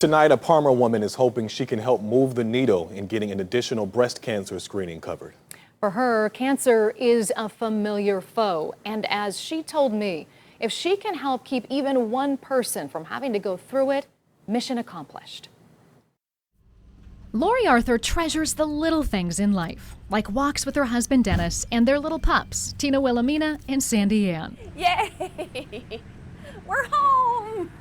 Tonight, a Parma woman is hoping she can help move the needle in getting an additional breast cancer screening covered. For her, cancer is a familiar foe. And as she told me, if she can help keep even one person from having to go through it, mission accomplished. Lori Arthur treasures the little things in life, like walks with her husband Dennis and their little pups, Tina Wilhelmina and Sandy Ann. Yay! We're home!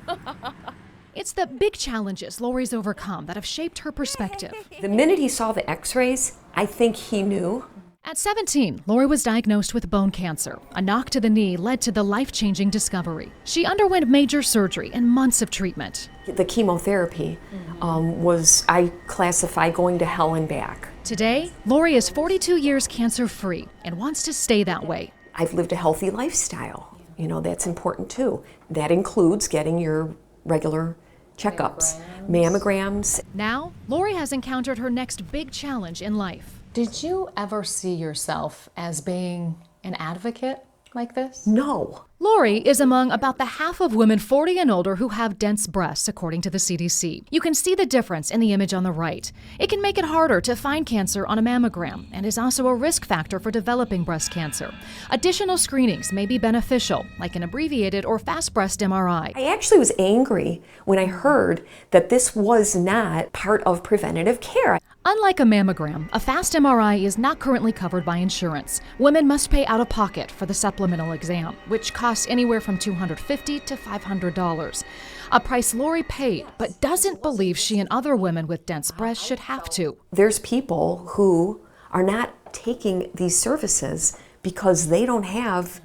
It's the big challenges Lori's overcome that have shaped her perspective. The minute he saw the x-rays, I think he knew. At 17, Lori was diagnosed with bone cancer. A knock to the knee led to the life-changing discovery. She underwent major surgery and months of treatment. The chemotherapy was, I classify, going to hell and back. Today, Lori is 42 years cancer-free and wants to stay that way. I've lived a healthy lifestyle. You know, that's important too. That includes getting your regular checkups, mammograms. Now, Lori has encountered her next big challenge in life. Did you ever see yourself as being an advocate like this? No. Lori is among about the half of women 40 and older who have dense breasts, according to the CDC. You can see the difference in the image on the right. It can make it harder to find cancer on a mammogram and is also a risk factor for developing breast cancer. Additional screenings may be beneficial, like an abbreviated or fast breast MRI. I actually was angry when I heard that this was not part of preventative care. Unlike a mammogram, a fast MRI is not currently covered by insurance. Women must pay out of pocket for the supplemental exam, which costs anywhere from $250 to $500. A price Lori paid, but doesn't believe she and other women with dense breasts should have to. There's people who are not taking these services because they don't have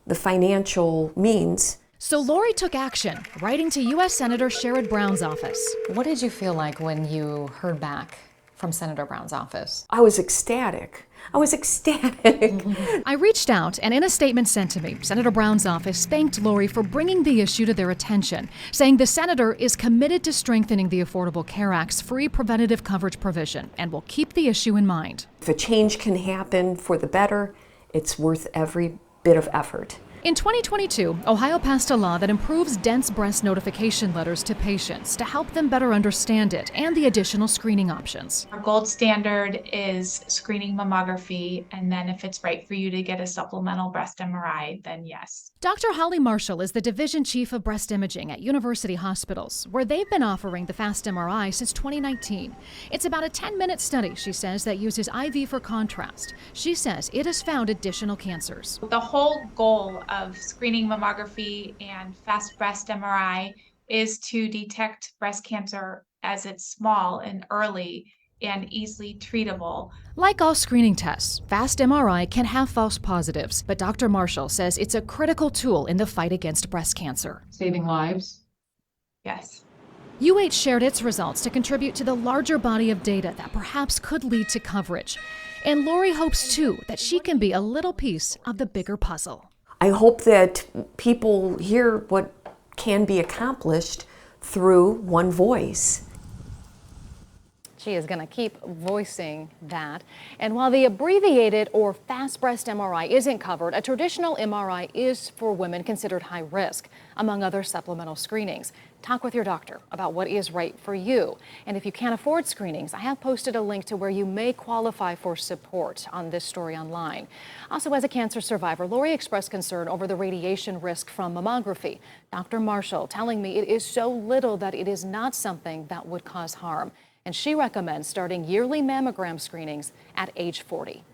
the financial means. So Lori took action, writing to U.S. Senator Sherrod Brown's office. What did you feel like when you heard back from Senator Brown's office? I was ecstatic. I reached out, and in a statement sent to me, Senator Brown's office thanked Lori for bringing the issue to their attention, saying the senator is committed to strengthening the Affordable Care Act's free preventative coverage provision and will keep the issue in mind. If a change can happen for the better, it's worth every bit of effort. In 2022, Ohio passed a law that improves dense breast notification letters to patients to help them better understand it and the additional screening options. Our gold standard is screening mammography, and then if it's right for you to get a supplemental breast MRI, then yes. Dr. Holly Marshall is the division chief of breast imaging at University Hospitals, where they've been offering the fast MRI since 2019. It's about a 10-minute study, she says, that uses IV for contrast. She says it has found additional cancers. The whole goal of screening mammography and fast breast MRI is to detect breast cancer as it's small and early and easily treatable. Like all screening tests, fast MRI can have false positives, but Dr. Marshall says it's a critical tool in the fight against breast cancer. Saving lives? Yes. UH shared its results to contribute to the larger body of data that perhaps could lead to coverage. And Lori hopes, too, that she can be a little piece of the bigger puzzle. I hope that people hear what can be accomplished through one voice. She is going to keep voicing that. And while the abbreviated or fast breast MRI isn't covered, a traditional MRI is for women considered high risk, among other supplemental screenings. Talk with your doctor about what is right for you. And if you can't afford screenings, I have posted a link to where you may qualify for support on this story online. Also, as a cancer survivor, Lori expressed concern over the radiation risk from mammography. Dr. Marshall telling me it is so little that it is not something that would cause harm. And she recommends starting yearly mammogram screenings at age 40.